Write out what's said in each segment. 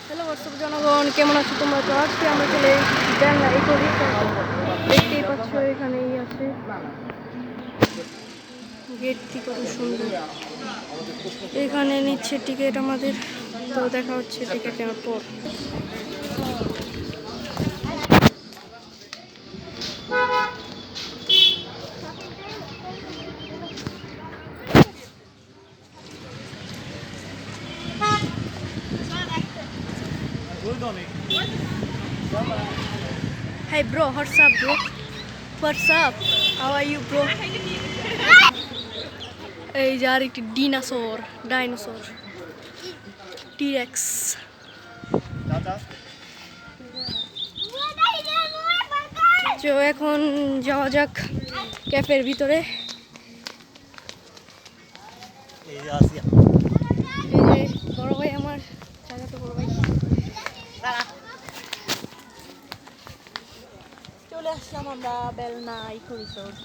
Hello WhatsApp জনগণ, কেমন আছো তোমরা? তো আজকে আমরা চলে বেলনা ইকো রিসোর্ট। দেখতেই পাচ্ছ এখানেই আছে, গেটটি কত সুন্দর। এখানে নিচ্ছে টিকিট আমাদের, তো দেখা হচ্ছে টিকিট নেওয়ার পর। Hey bro, what's up bro? What's up? How are you bro? এই যে আর একটি ডাইনোসর টিরেক্স। তো এখন যাওয়া যাক ক্যাফের ভিতরে। এই যে বড় ভাই আমার, চাচাতো বড় ভাই, চলে আসলাম আমরা বেলনা ইকো রিসোর্ট।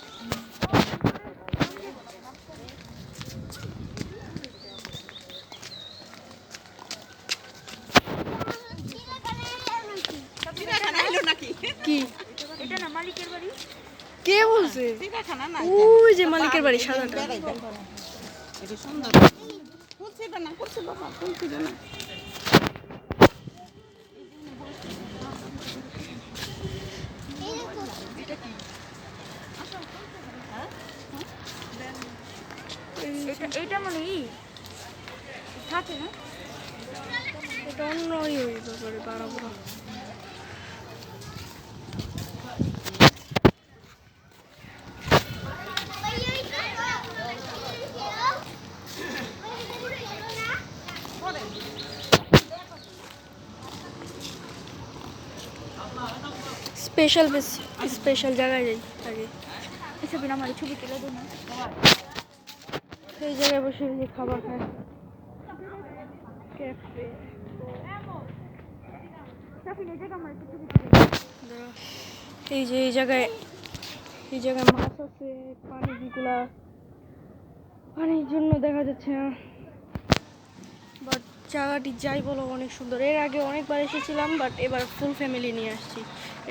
কি এটা না মালিকের বাড়ি? কে বলছে? ওই যে মালিকের বাড়ি সাদাটা। এটা সুন্দর। ফুলছিল না, ফুলছিল না, ফুলছিল না। এটা কি? এটা মানে ই থাকে না, এটা অন্য হইতে পারে বাড়াবো। স্পেশাল জায়গায় যাই আগে। এসব না আমার ছবি তুলে দেবো না, সেই জায়গায় বসে খাবার খায়। ক্যাফে এই যে এই জায়গায় মাছ আছে, পানির জন্য দেখা যাচ্ছে না, বাট জায়গাটি যাই বলো অনেক সুন্দর। এর আগে অনেকবার এসেছিলাম, বাট এবার ফুল ফ্যামিলি নিয়ে আসছি।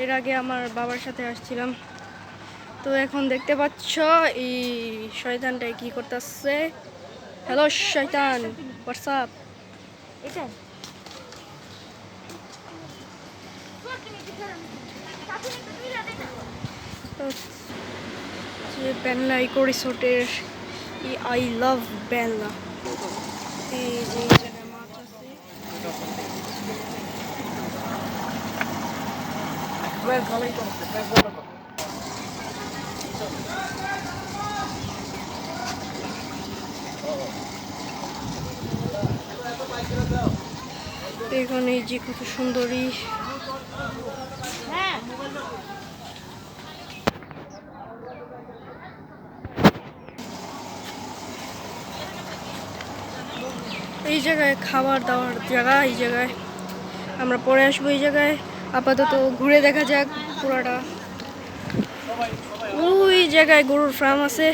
এর আগে আমার বাবার সাথে আসছিলাম। তো এখন দেখতে পাচ্ছ এই শয়তানটাই কি করতেছে। হ্যালো শয়তান, হোয়াটসঅ্যাপ। এটা বেলনা ইকো রিসোর্টের আই লাভ বেলনা। এই যে জায়গায় মাছ আছে, এখানে যে কত সুন্দরী। এই জায়গায় খাবার দাবার জায়গা, এই জায়গায় আমরা পরে আসবো। এই জায়গায় আপাতত ঘুরে দেখা যাক পুরাটা। ওই জায়গায় গরুর ফার্ম আছে,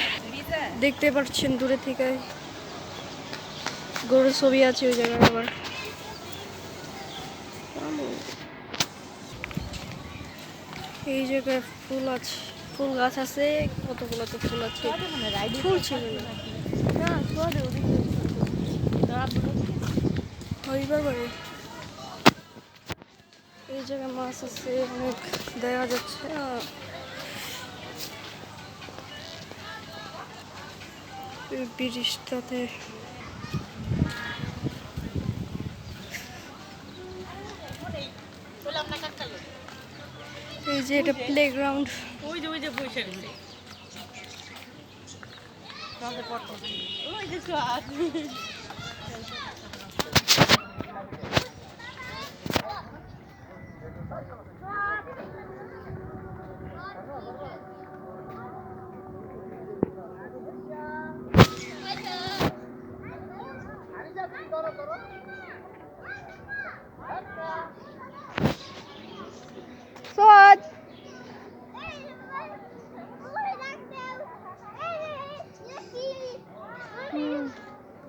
দেখতে পাচ্ছেন দূরে থেকে গরুর ছবি আছে ওই জায়গায়। আবার এই জায়গায় ফুল আছে, ফুল গাছ আছে, কতগুলো তো ফুল আছে। ফুল ছিল না, এই জায়গায় মাছ আছে অনেক, দেখা যাচ্ছে না। ব্রিজটাতে এই যে এটা প্লেগ্রাউন্ড। ওই যে বসে গেছে, ওই যে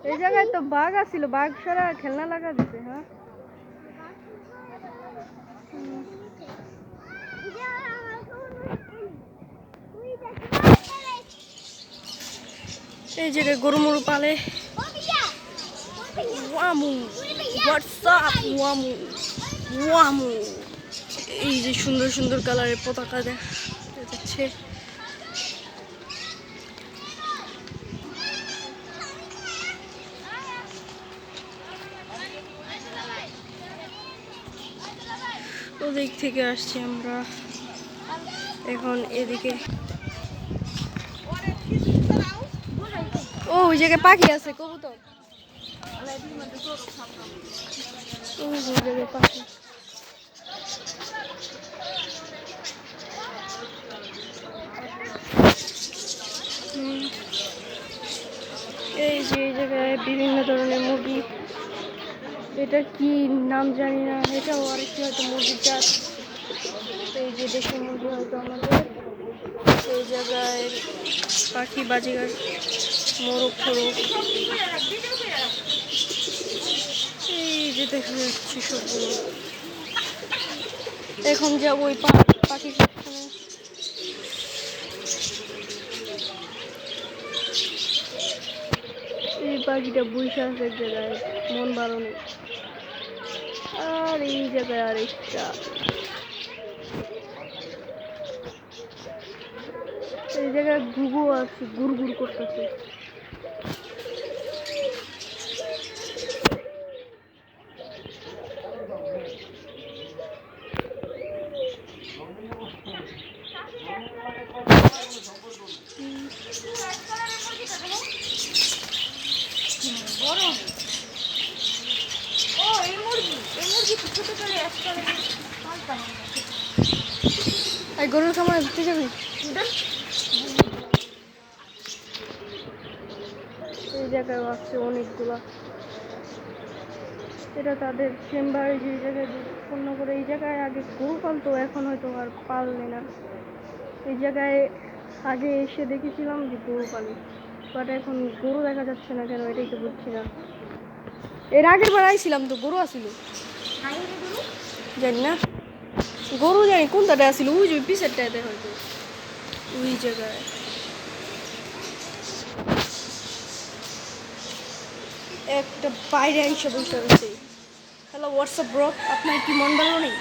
এই জায়গায় তো বাঘ আছিল, বাঘ সারা খেলনা লাগা দিছে। হ্যাঁ এই জায়গায় গরু মরু পালে। ওয়ামু, হোয়াটসঅ্যাপ ওয়ামু, ওয়ামু। এই যে সুন্দর সুন্দর কালারের পতাকা দেখা যাচ্ছে। ওদিক থেকে আসছি আমরা এখন এদিকে। ও ওই জায়গায় পাখি আছে, কবুতর। ওই জায়গায় পাখি। এই যে এই জায়গায় বিভিন্ন ধরনের মুরগি, এটা কি নাম জানি না, এটাও আরেকটি হয়তো মুরগির জাত। এই যে দেশি মুরগি হয়তো আমাদের। এই জায়গায় পাখি, বাজিগার, মোরগ ঠোরগ, এই যে দেখা যাচ্ছে সবগুলো। এখন যাবো ওই পাখি সেকশনে। এই পাখিটা বসে আছে এক জায়গায়, মন ভালো নেই। আর এই জায়গায় আরেকটা, এই জায়গায় ঘুঘু আছে, গুড় গুড় করতেছে। এই গরুর খামার দিতে যাবি? এই জায়গায় আছে অনেকগুলা। এটা তাদের চেম্বার, যে জায়গায় পূর্ণ করে। এই জায়গায় আগে গরু পালতো, এখন হয়তো আর পাললে না। এই জায়গায় আগে এসে দেখেছিলাম যে গরু পালে, বাট এখন গরু দেখা যাচ্ছে না কেন, এটাই তো বুঝছি না। এর আগের বার আইছিলাম তো গরু আসিল, জানি না গরু, জানি কোনটাতে আসিল, ওই যে পিসেরটাতে হয়তো ওই জায়গায়। একটা বাইরে এসে বসে রয়েছে। হ্যালো হোয়াটসঅ্যাপ ব্রো, আপনার কি মন ভালো নেই?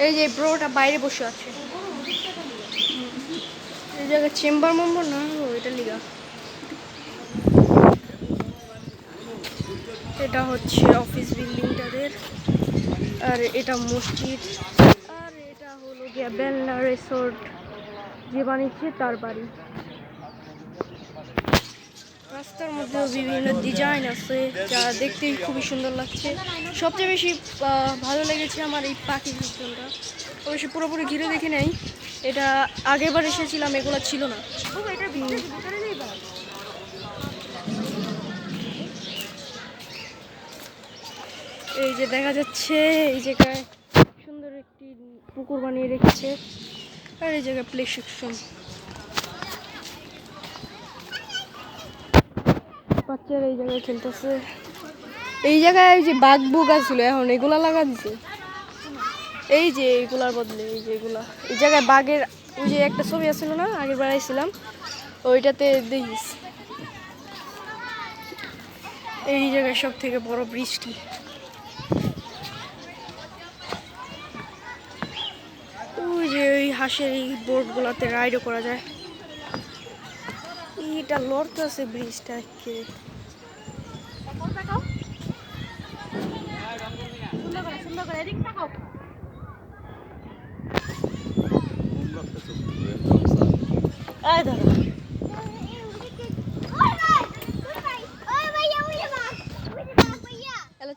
এই যে ব্রোটা বাইরে বসে আছে। এই জায়গায় চেম্বার মেম্বার না, এটা লিগা। এটা হচ্ছে অফিস বিল্ডিং তাদের, আর এটা মসজিদ, আর এটা হলো গিয়া বেলনা রিসোর্ট, যে বানিয়েছে তার বাড়ি। রাস্তার মধ্যে বিভিন্ন ডিজাইন আছে, যা দেখতে খুবই সুন্দর লাগছে। সবচেয়ে বেশি ভালো লেগেছে আমার এই পাখি সিস্টেমটা। অবশ্যই পুরোপুরি ঘিরে দেখে নেই, এটা আগেরবার এসেছিলাম এগুলো ছিল না। এই যে দেখা যাচ্ছে এই জায়গায় সুন্দর একটি পুকুর বানিয়ে রেখেছে, আর এই জায়গায় প্লে সেকশন। বাচ্চারা এই জায়গায় খেলতেছে। এই জায়গায় যে বাঘ বুক আছিল, এখন এগুলা লাগা দিছে। এই যে এইগুলার বদলে এই যে এগুলা, এই জায়গায় বাঘের ওই যে একটা ছবি আছিল না, আগের বার আইছিলাম ওইটাতে দেখিস। এই জায়গায় সব থেকে বড় বৃষ্টি। ওই যে ওই হাঁসের এই বোটগুলাতে রাইডও করা যায়। এটা লড়তেছে ব্রিজটা কে।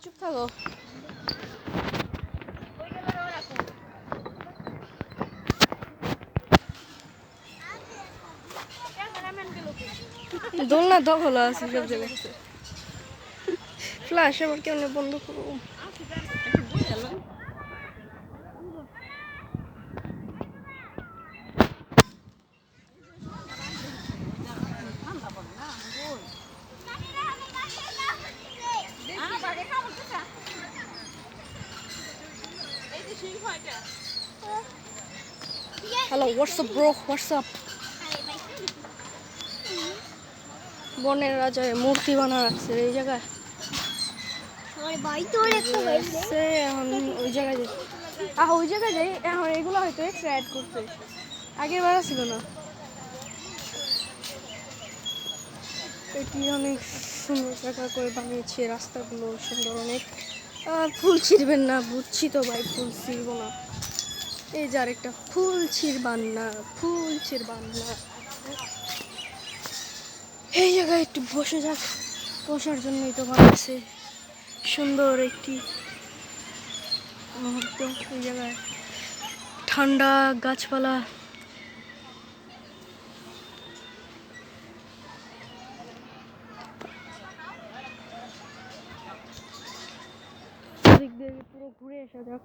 চুপ থাকো। দোলনা দখল আছে সব জায়গায়। ফ্ল্যাশ আবার কেমন বন্ধ করবো? Hello, what's up bro? What's up? বনের রাজার মূর্তি বানা রাখছে এই জায়গায়। এখন ওই জায়গায় যাই, ওই জায়গায় যাই। এখন এগুলো হয়তো এক্সট্রা অ্যাড করছে, আগের বার ছিল না। এটি অনেক সুন্দর জায়গা করে বানিয়েছে, রাস্তাগুলো সুন্দর অনেক। ফুল ছিঁড়বেন না, বুঝছি তো ভাই, ফুল ছিঁড়বো না। এই যে আরেকটা, ফুল ছিঁড়বান না, ফুল ছিঁড়বান না। এই জায়গায় একটু বসে যাক, বসার জন্যই তো বানাচ্ছে সুন্দর একটি মুহূর্ত। এই জায়গায় ঠান্ডা গাছপালা, দিক দিয়ে পুরো ঘুরে আসা যাক।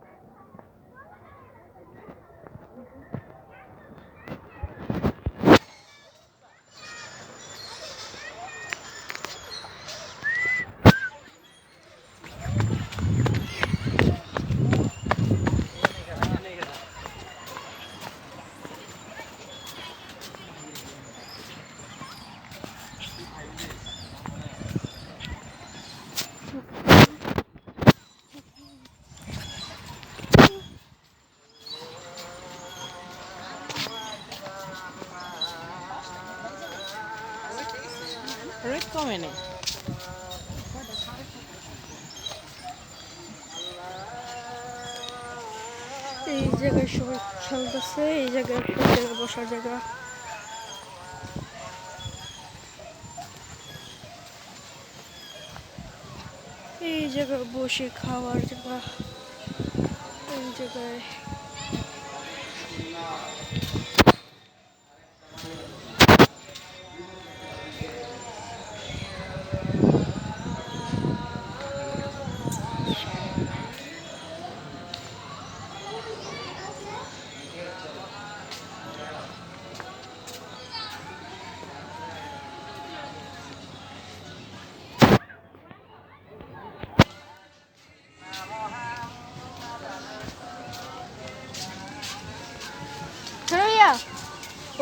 রেট কমে নেই। এই জায়গায় সবাই খেলতেছে, এই জায়গায় একটা জায়গায় বসার জায়গা। এই জায়গায় বসে খাওয়ার জায়গা। এই জায়গায়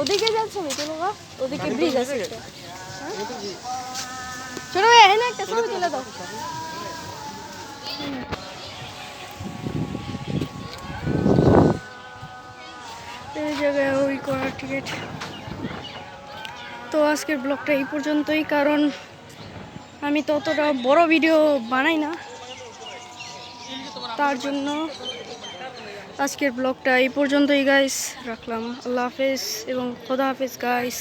ওদিকে যাচ্ছে নাকি বাবা? ওদিকে ব্রিজ আছে একটা। ছোট ভাই এখানে একটা ছবি তুলে দাও। এই জায়গায় ওই করার টিকিট। তো আজকের ব্লগটা এই পর্যন্তই, কারণ আমি তো অতটা বড় ভিডিও বানাই না, তার জন্য আজকের ব্লগটা এই পর্যন্তই গাইস। রাখলাম, আল্লাহ হাফেজ এবং খোদা হাফেজ গাইস।